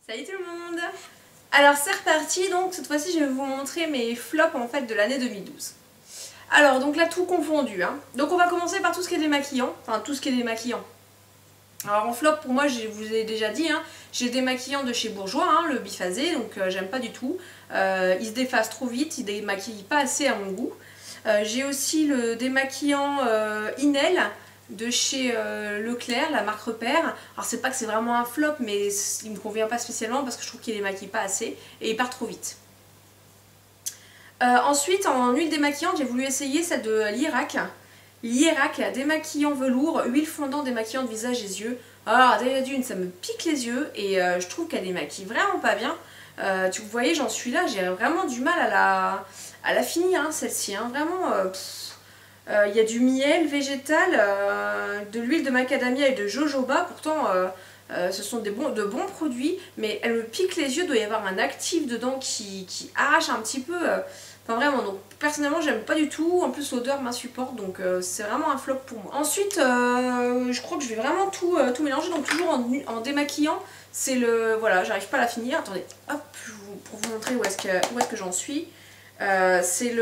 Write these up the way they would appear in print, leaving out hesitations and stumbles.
Salut tout le monde! Alors c'est reparti, donc cette fois-ci je vais vous montrer mes flops en fait de l'année 2012. Alors donc là tout confondu, hein. Donc on va commencer par tout ce qui est démaquillant, enfin tout ce qui est démaquillant. Alors en flop pour moi je vous ai déjà dit, hein, j'ai le démaquillant de chez Bourjois, hein, le biphasé, donc j'aime pas du tout. Il se déface trop vite, il démaquille pas assez à mon goût. J'ai aussi le démaquillant Inel de chez Leclerc, la marque Repère. Alors c'est pas que c'est vraiment un flop, mais il me convient pas spécialement parce que je trouve qu'il démaquille pas assez et il part trop vite. Ensuite en huile démaquillante j'ai voulu essayer celle de l'Irak. L'Irak démaquillant velours, huile fondant démaquillant de visage et yeux. Alors déjà d'une ça me pique les yeux et je trouve qu'elle démaquille vraiment pas bien. Vous voyez j'en suis là, j'ai vraiment du mal à la finir hein, celle-ci. Hein. Vraiment il y a du miel végétal, de l'huile de macadamia et de jojoba, pourtant ce sont de bons produits, mais elle me pique les yeux, il doit y avoir un actif dedans qui arrache un petit peu, enfin vraiment, donc personnellement j'aime pas du tout, en plus l'odeur m'insupporte, donc c'est vraiment un flop pour moi. Ensuite je crois que je vais vraiment tout mélanger, donc toujours en démaquillant, c'est le, voilà, j'arrive pas à la finir, attendez, hop, pour vous montrer où est-ce que j'en suis. C'est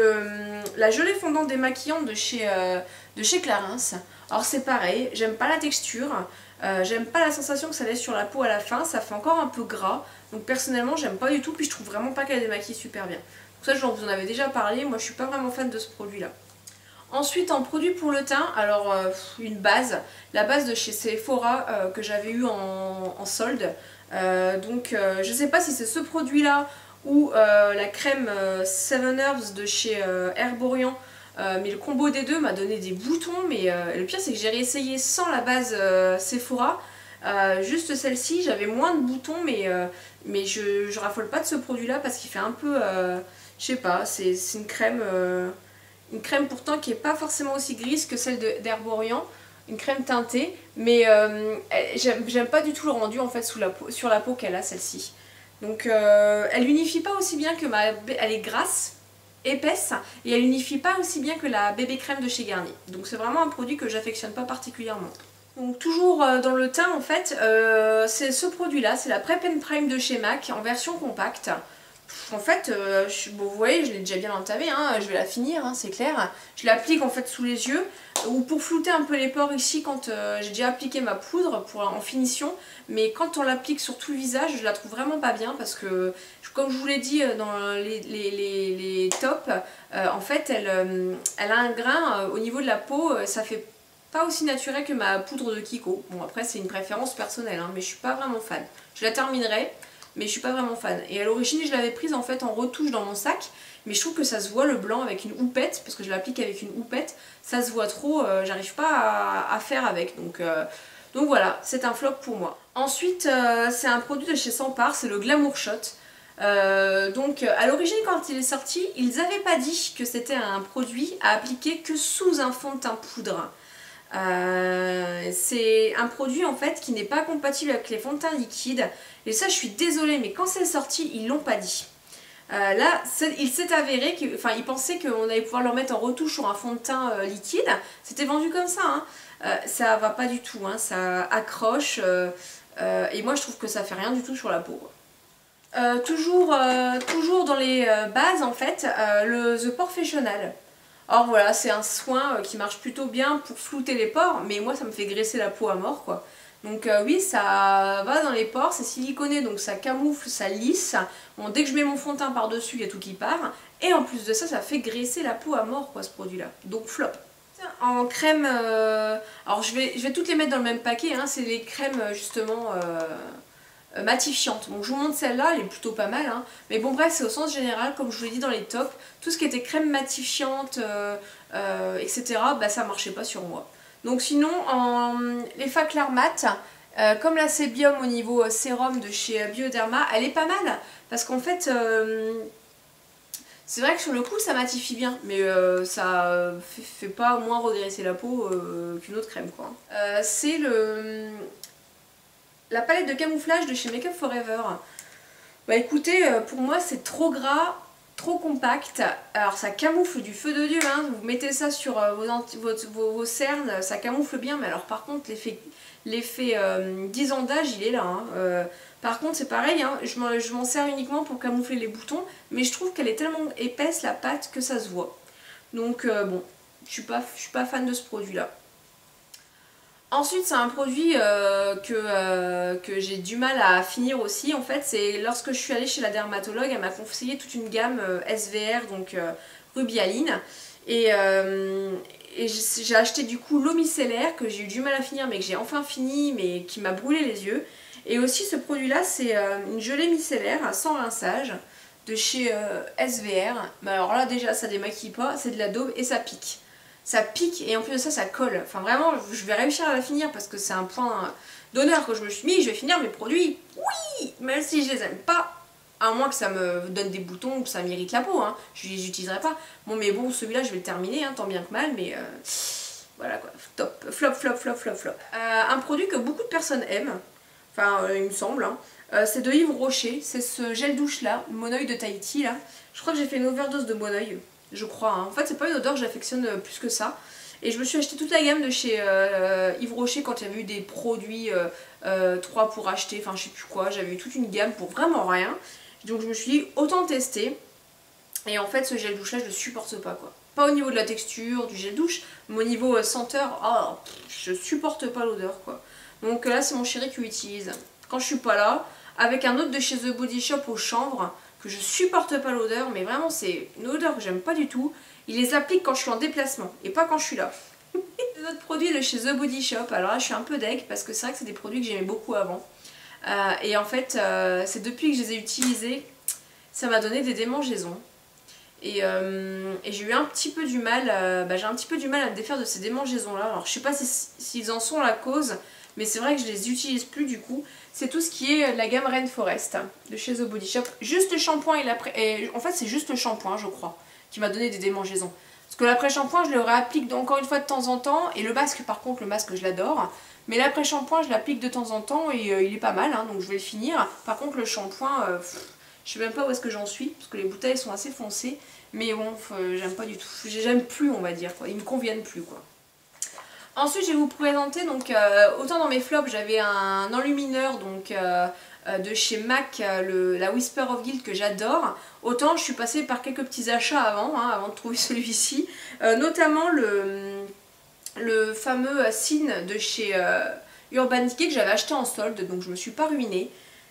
la gelée fondante démaquillante de chez Clarins. Alors c'est pareil, j'aime pas la texture, j'aime pas la sensation que ça laisse sur la peau à la fin, ça fait encore un peu gras, donc personnellement j'aime pas du tout, puis je trouve vraiment pas qu'elle démaquille super bien. Donc ça je vous en avais déjà parlé, moi je suis pas vraiment fan de ce produit là. Ensuite en produit pour le teint, alors une base, la base de chez Sephora que j'avais eu en solde, je sais pas si c'est ce produit là ou la crème 7 Herbs de chez Herborian, mais le combo des deux m'a donné des boutons, mais le pire c'est que j'ai réessayé sans la base Sephora, juste celle-ci, j'avais moins de boutons, mais je raffole pas de ce produit là parce qu'il fait un peu, je sais pas, c'est une crème pourtant qui est pas forcément aussi grise que celle d'Herborian, une crème teintée, mais j'aime pas du tout le rendu en fait sur la peau qu'elle a celle-ci. Donc elle unifie pas aussi bien que elle est grasse, épaisse, et elle unifie pas aussi bien que la bébé crème de chez Garnier. Donc c'est vraiment un produit que j'affectionne pas particulièrement. Donc toujours dans le teint en fait, c'est ce produit là, c'est la Prep and Prime de chez MAC en version compacte. En fait, bon, vous voyez, je l'ai déjà bien entamée, hein, je vais la finir, hein, c'est clair. Je l'applique en fait sous les yeux, ou pour flouter un peu les pores ici quand j'ai déjà appliqué ma poudre en finition. Mais quand on l'applique sur tout le visage, je la trouve vraiment pas bien parce que, comme je vous l'ai dit dans les tops, en fait, elle a un grain au niveau de la peau, ça fait pas aussi naturel que ma poudre de Kiko. Bon, après, c'est une préférence personnelle, hein, mais je suis pas vraiment fan. Je la terminerai, mais je suis pas vraiment fan. Et à l'origine je l'avais prise en fait en retouche dans mon sac, mais je trouve que ça se voit le blanc avec une houppette, parce que je l'applique avec une houppette, ça se voit trop, j'arrive pas à faire avec, donc voilà, c'est un flop pour moi. Ensuite c'est un produit de chez Sampar, c'est le Glamour Shot. À l'origine quand il est sorti, ils avaient pas dit que c'était un produit à appliquer que sous un fond de teint poudre. C'est un produit en fait qui n'est pas compatible avec les fonds de teint liquides, et ça je suis désolée, mais quand c'est sorti ils l'ont pas dit. Là il s'est avéré que, enfin ils pensaient qu'on allait pouvoir leur mettre en retouche sur un fond de teint liquide, c'était vendu comme ça, hein. Ça va pas du tout, hein, ça accroche et moi je trouve que ça fait rien du tout sur la peau. Toujours dans les bases en fait, le The Porefessional. Or voilà, c'est un soin qui marche plutôt bien pour flouter les pores, mais moi ça me fait graisser la peau à mort quoi. Donc oui, ça va dans les pores, c'est siliconé donc ça camoufle, ça lisse. Bon, dès que je mets mon fond de teint par dessus, il y a tout qui part. Et en plus de ça, ça fait graisser la peau à mort quoi ce produit là. Donc flop. En crème, alors je vais toutes les mettre dans le même paquet, hein, c'est les crèmes justement matifiante. Donc je vous montre celle-là, elle est plutôt pas mal, hein. Mais bon bref, c'est au sens général, comme je vous l'ai dit dans les tops, tout ce qui était crème matifiante, etc., bah ça marchait pas sur moi. Donc sinon, les Faclar Mat, comme la Sébium au niveau sérum de chez Bioderma, elle est pas mal, parce qu'en fait, c'est vrai que sur le coup ça matifie bien, mais ça fait pas moins regresser la peau qu'une autre crème quoi. C'est la palette de camouflage de chez Make Up For Ever. Bah écoutez, pour moi c'est trop gras, trop compact. Alors ça camoufle du feu de Dieu, hein. Vous mettez ça sur vos cernes, ça camoufle bien, mais alors par contre l'effet 10 ans d'âge il est là, hein. Par contre c'est pareil, hein, je m'en sers uniquement pour camoufler les boutons, mais je trouve qu'elle est tellement épaisse la pâte que ça se voit. Donc bon, je suis pas fan de ce produit là. Ensuite c'est un produit que j'ai du mal à finir aussi. En fait c'est lorsque je suis allée chez la dermatologue, elle m'a conseillé toute une gamme SVR, donc Rubialine. Et j'ai acheté du coup l'eau micellaire que j'ai eu du mal à finir mais que j'ai enfin fini, mais qui m'a brûlé les yeux. Et aussi ce produit là c'est une gelée micellaire sans rinçage de chez SVR. Mais alors là déjà ça démaquille pas, c'est de la daube et ça pique. Ça pique et en plus de ça, ça colle. Enfin vraiment, je vais réussir à la finir parce que c'est un point d'honneur que je me suis mis. Je vais finir mes produits, oui, même si je les aime pas. À moins que ça me donne des boutons ou que ça m'irrite la peau, hein. Je les utiliserai pas. Bon mais bon, celui-là je vais le terminer, hein, tant bien que mal, mais voilà quoi, top, flop, flop, flop, flop, flop. Un produit que beaucoup de personnes aiment, enfin il me semble, hein. C'est de Yves Rocher, c'est ce gel douche là, Mon Oeil de Tahiti là. Je crois que j'ai fait une overdose de Mon Oeil. Je crois, hein. En fait c'est pas une odeur que j'affectionne plus que ça. Et je me suis acheté toute la gamme de chez Yves Rocher quand il y avait eu des produits 3 pour acheter, enfin je sais plus quoi. J'avais eu toute une gamme pour vraiment rien. Donc je me suis dit autant tester. Et en fait ce gel douche là je le supporte pas quoi. Pas au niveau de la texture du gel douche, mais au niveau senteur, oh, je supporte pas l'odeur quoi. Donc là c'est mon chéri qui l'utilise quand je suis pas là. Avec un autre de chez The Body Shop au chanvre, que je supporte pas l'odeur, mais vraiment c'est une odeur que j'aime pas du tout. Il les applique quand je suis en déplacement et pas quand je suis là. Les autres produits de chez The Body Shop, alors là je suis un peu deg parce que c'est vrai que c'est des produits que j'aimais beaucoup avant. Et en fait c'est depuis que je les ai utilisés, ça m'a donné des démangeaisons. Et j'ai eu un petit peu du mal, j'ai un petit peu du mal à me défaire de ces démangeaisons là. Alors je sais pas s'ils en sont la cause, mais c'est vrai que je les utilise plus du coup. C'est tout ce qui est la gamme Rainforest de chez The Body Shop. Juste le shampoing et en fait c'est juste le shampoing je crois qui m'a donné des démangeaisons. Parce que l'après-shampoing je le réapplique encore une fois de temps en temps. Et le masque par contre, le masque je l'adore. Mais l'après-shampoing je l'applique de temps en temps et il est pas mal, hein, donc je vais le finir. Par contre le shampoing, je sais même pas où est-ce que j'en suis. Parce que les bouteilles sont assez foncées. Mais bon, j'aime pas du tout. J'aime plus on va dire quoi. Ils me conviennent plus quoi. Ensuite je vais vous présenter, donc autant dans mes flops j'avais un enlumineur donc, de chez MAC, la Whisper of Guilt que j'adore. Autant je suis passée par quelques petits achats avant, hein, avant de trouver celui-ci. Notamment le fameux Sin de chez Urban Decay que j'avais acheté en solde, donc je me suis pas ruinée.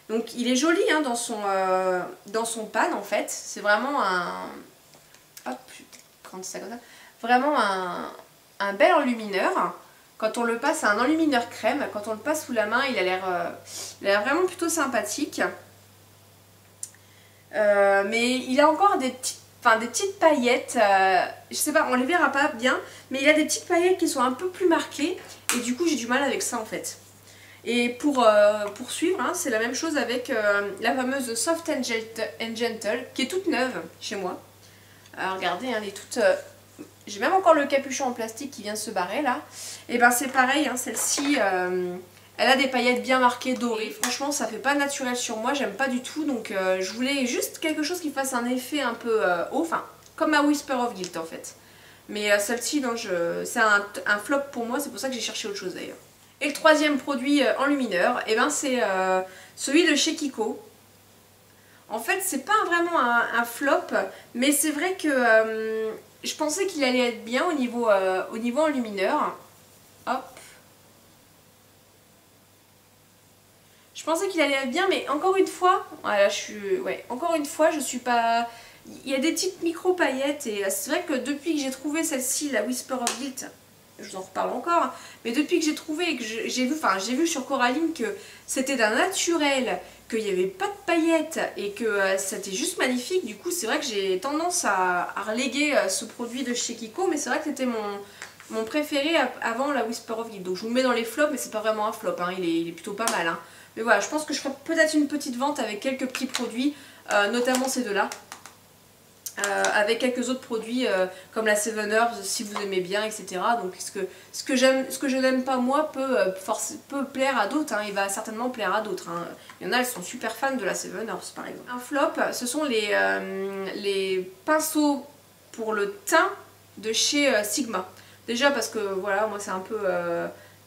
Donc il est joli hein, dans son pan en fait. C'est vraiment un... Hop, prendre ça comme ça. Vraiment un bel enlumineur. Quand on le passe, c'est un enlumineur crème. Quand on le passe sous la main, il a l'air vraiment plutôt sympathique. Mais il a encore des petites paillettes. Je sais pas, on les verra pas bien. Mais il a des petites paillettes qui sont un peu plus marquées. Et du coup, j'ai du mal avec ça en fait. Et pour suivre, hein, c'est la même chose avec la fameuse Soft and Gentle, qui est toute neuve chez moi. Alors regardez, hein, elle est toute... J'ai même encore le capuchon en plastique qui vient de se barrer là. Et ben c'est pareil, hein, celle-ci, elle a des paillettes bien marquées dorées. Franchement ça fait pas naturel sur moi, j'aime pas du tout. Donc je voulais juste quelque chose qui fasse un effet un peu haut, enfin comme ma Whisper of Guilt en fait. Mais celle-ci, c'est un flop pour moi, c'est pour ça que j'ai cherché autre chose d'ailleurs. Et le troisième produit enlumineur, et ben c'est celui de chez Kiko. En fait c'est pas vraiment un flop, mais c'est vrai que... je pensais qu'il allait être bien au niveau enlumineur. Hop. Je pensais qu'il allait être bien, mais encore une fois, voilà, encore une fois, je suis pas... Il y a des petites micro paillettes et c'est vrai que depuis que j'ai trouvé celle-ci, la Whisper of Guilt, je vous en reparle encore, hein, mais depuis que j'ai trouvé et que j'ai vu sur Coraline que c'était d'un naturel, qu'il n'y avait pas de paillettes et que c'était juste magnifique, du coup c'est vrai que j'ai tendance à reléguer ce produit de chez Kiko, mais c'est vrai que c'était mon préféré avant la Whisper of Guilt. Donc je vous le mets dans les flops, mais c'est pas vraiment un flop, hein, il est plutôt pas mal. Hein. Mais voilà, je pense que je ferai peut-être une petite vente avec quelques petits produits, notamment ces deux-là. Avec quelques autres produits comme la Seven Herbs si vous aimez bien, etc. Donc ce que je n'aime pas moi peut plaire à d'autres, hein. Il va certainement plaire à d'autres, hein. Il y en a, elles sont super fans de la Seven Herbs par exemple. Un flop, ce sont les pinceaux pour le teint de chez Sigma. Déjà parce que voilà, moi c'est un peu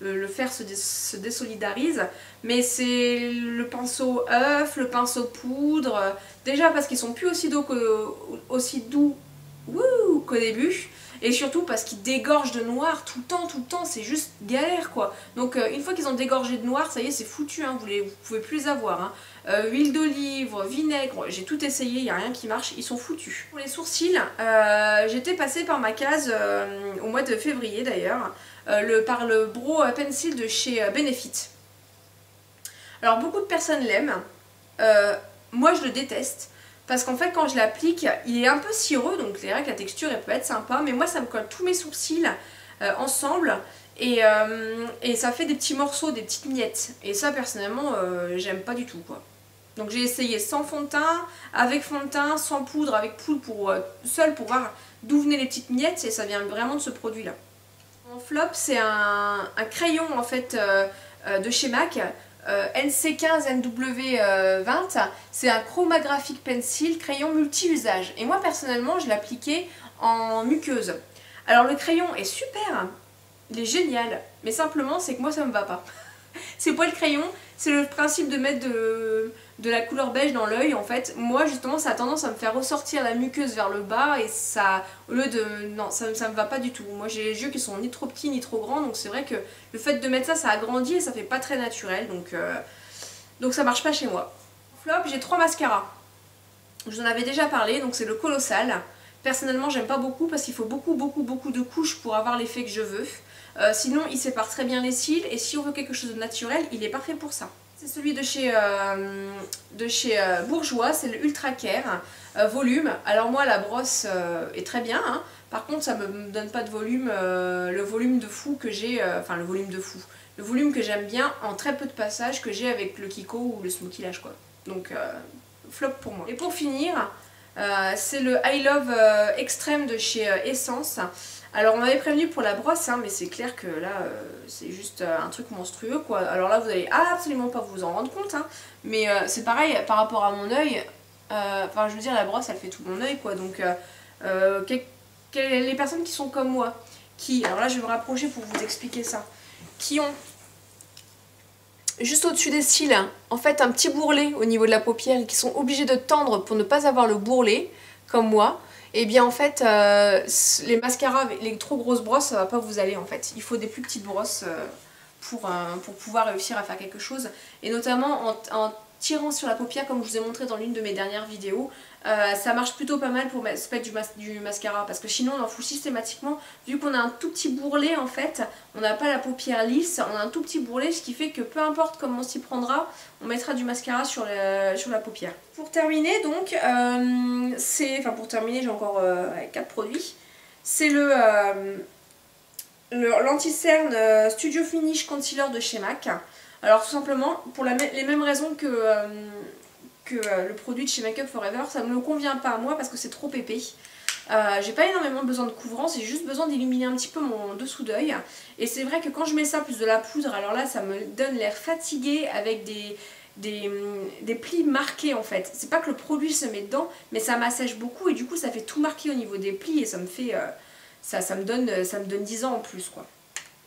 le fer se désolidarise. Mais c'est le pinceau œuf, le pinceau poudre, déjà parce qu'ils sont plus aussi doux qu'au début. Et surtout parce qu'ils dégorgent de noir tout le temps, c'est juste galère quoi. Donc une fois qu'ils ont dégorgé de noir, ça y est, c'est foutu, hein, vous pouvez plus les avoir. Hein. Huile d'olive, vinaigre, j'ai tout essayé, il n'y a rien qui marche, ils sont foutus. Pour les sourcils, j'étais passée par ma case au mois de février d'ailleurs, par le Brow Pencil de chez Benefit. Alors beaucoup de personnes l'aiment, moi je le déteste. Parce qu'en fait quand je l'applique, il est un peu cireux, donc c'est vrai que la texture elle peut être sympa, mais moi ça me colle tous mes sourcils ensemble et ça fait des petits morceaux, des petites miettes. Et ça personnellement j'aime pas du tout quoi. Donc j'ai essayé sans fond de teint, avec fond de teint, sans poudre, avec poudre seul pour voir d'où venaient les petites miettes et ça vient vraiment de ce produit là. Mon flop c'est un crayon en fait de chez MAC. NC15NW20, c'est un chromographic pencil crayon multi-usage et moi personnellement je l'appliquais en muqueuse. Alors le crayon est super, il est génial, mais simplement c'est que moi ça me va pas. C'est pas le crayon, c'est le principe de mettre de la couleur beige dans l'œil en fait. Moi justement ça a tendance à me faire ressortir la muqueuse vers le bas et ça, au lieu de... non, ça me va pas du tout. Moi j'ai les yeux qui sont ni trop petits ni trop grands, donc c'est vrai que le fait de mettre ça, ça agrandit et ça fait pas très naturel, donc ça marche pas chez moi. Flop, j'ai 3 mascaras. Je vous en avais déjà parlé, donc c'est le Colossal. Personnellement j'aime pas beaucoup parce qu'il faut beaucoup de couches pour avoir l'effet que je veux. Sinon il sépare très bien les cils et si on veut quelque chose de naturel, il est parfait pour ça. C'est celui de chez Bourjois, c'est le Ultra Care volume. Alors moi la brosse est très bien, hein. Par contre ça me donne pas de volume, le volume de fou que j'ai, enfin le volume de fou, le volume que j'aime bien en très peu de passages que j'ai avec le Kiko ou le Smoky Lash quoi. Donc flop pour moi. Et pour finir, c'est le I Love Extreme de chez Essence. Alors on m'avait prévenu pour la brosse, hein, mais c'est clair que là c'est juste un truc monstrueux quoi. Alors là vous allez absolument pas vous en rendre compte, hein, mais c'est pareil par rapport à mon œil. Enfin je veux dire la brosse elle fait tout mon œil quoi. Donc les personnes qui sont comme moi, alors là je vais me rapprocher pour vous expliquer ça, qui ont juste au-dessus des cils en fait un petit bourrelet au niveau de la paupière et qui sont obligés de tendre pour ne pas avoir le bourrelet comme moi. Et bien en fait les mascaras avec les trop grosses brosses ça va pas vous aller en fait. Il faut des plus petites brosses pour pouvoir réussir à faire quelque chose. Et notamment en tirant sur la paupière comme je vous ai montré dans l'une de mes dernières vidéos. Ça marche plutôt pas mal pour se mettre du mascara parce que sinon on en fout systématiquement. Vu qu'on a un tout petit bourrelet en fait, on n'a pas la paupière lisse, on a un tout petit bourrelet, ce qui fait que peu importe comment on s'y prendra, on mettra du mascara sur la paupière. Pour terminer donc, pour terminer j'ai encore 4 produits, c'est l'anti-cerne Studio Finish Concealer de chez MAC. Alors tout simplement pour les mêmes raisons que le produit de chez Make Up For Ever, ça ne me convient pas à moi parce que c'est trop épais. J'ai pas énormément besoin de couvrant, j'ai juste besoin d'illuminer un petit peu mon dessous d'œil. Et c'est vrai que quand je mets ça plus de la poudre, alors là ça me donne l'air fatigué avec des plis marqués en fait. C'est pas que le produit se met dedans, mais ça m'assèche beaucoup et du coup ça fait tout marquer au niveau des plis et ça me fait... ça me donne 10 ans en plus quoi.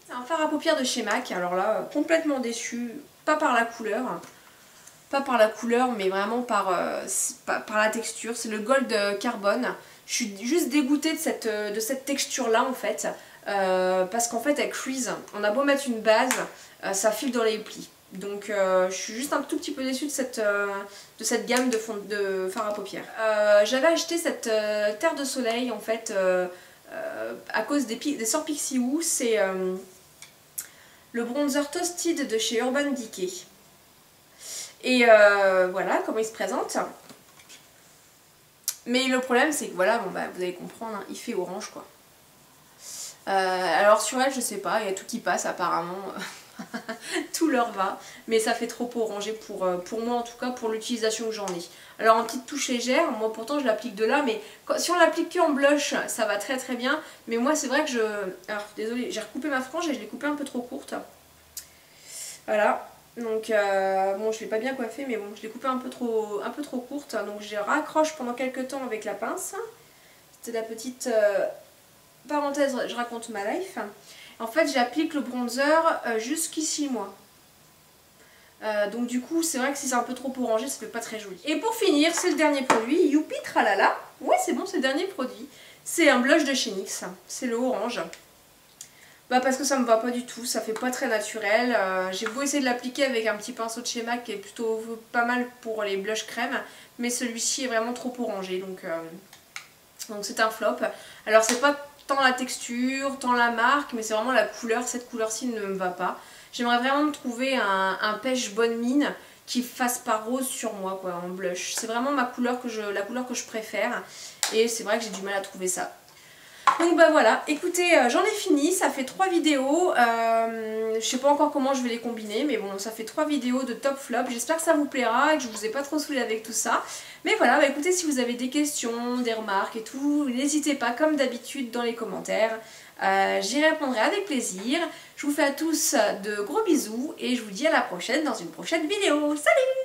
C'est un fard à paupières de chez MAC, alors là complètement déçue, pas par la couleur. Pas par la couleur mais vraiment par la texture. C'est le Gold Carbone. Je suis juste dégoûtée de cette texture là en fait. Parce qu'en fait elle crease. On a beau mettre une base, ça file dans les plis. Donc je suis juste un tout petit peu déçue de cette gamme de fard à paupières. J'avais acheté cette Terre de Soleil en fait à cause des sorts Pixie Woo. C'est le bronzer Toasted de chez Urban Decay. Et voilà comment il se présente. Mais le problème c'est que voilà, bon, bah, vous allez comprendre, hein, il fait orange quoi. Alors sur elle je sais pas, il y a tout qui passe apparemment. Tout leur va. Mais ça fait trop orangé pour moi en tout cas, pour l'utilisation que j'en ai. Alors en petite touche légère, moi pourtant je l'applique de là, mais si on l'applique que en blush ça va très très bien. Mais moi c'est vrai que alors désolée, j'ai recoupé ma frange et je l'ai coupée un peu trop courte. Voilà. Donc bon je l'ai pas bien coiffée mais bon je l'ai coupée un peu trop courte, donc je raccroche pendant quelques temps avec la pince. C'était la petite parenthèse, je raconte ma life. En fait j'applique le bronzer jusqu'ici moi. Donc du coup c'est vrai que si c'est un peu trop orangé ça fait pas très joli. Et pour finir c'est le dernier produit, Youpi Tralala. Ouais c'est bon, c'est le dernier produit. C'est un blush de chez NYX, c'est le orange. Bah parce que ça me va pas du tout, ça fait pas très naturel. J'ai beau essayer de l'appliquer avec un petit pinceau de chez MAC qui est plutôt pas mal pour les blushs crème, mais celui-ci est vraiment trop orangé, donc c'est un flop. Alors c'est pas tant la texture, tant la marque, mais c'est vraiment la couleur, cette couleur-ci ne me va pas. J'aimerais vraiment me trouver un pêche bonne mine qui fasse pas rose sur moi quoi, en blush. C'est vraiment la couleur que je préfère, et c'est vrai que j'ai du mal à trouver ça. Donc bah voilà, écoutez, j'en ai fini, ça fait 3 vidéos, je sais pas encore comment je vais les combiner, mais bon, ça fait 3 vidéos de top flop, j'espère que ça vous plaira et que je vous ai pas trop saoulé avec tout ça. Mais voilà, bah écoutez, si vous avez des questions, des remarques et tout, n'hésitez pas comme d'habitude dans les commentaires, j'y répondrai avec plaisir. Je vous fais à tous de gros bisous et je vous dis à la prochaine dans une prochaine vidéo, salut!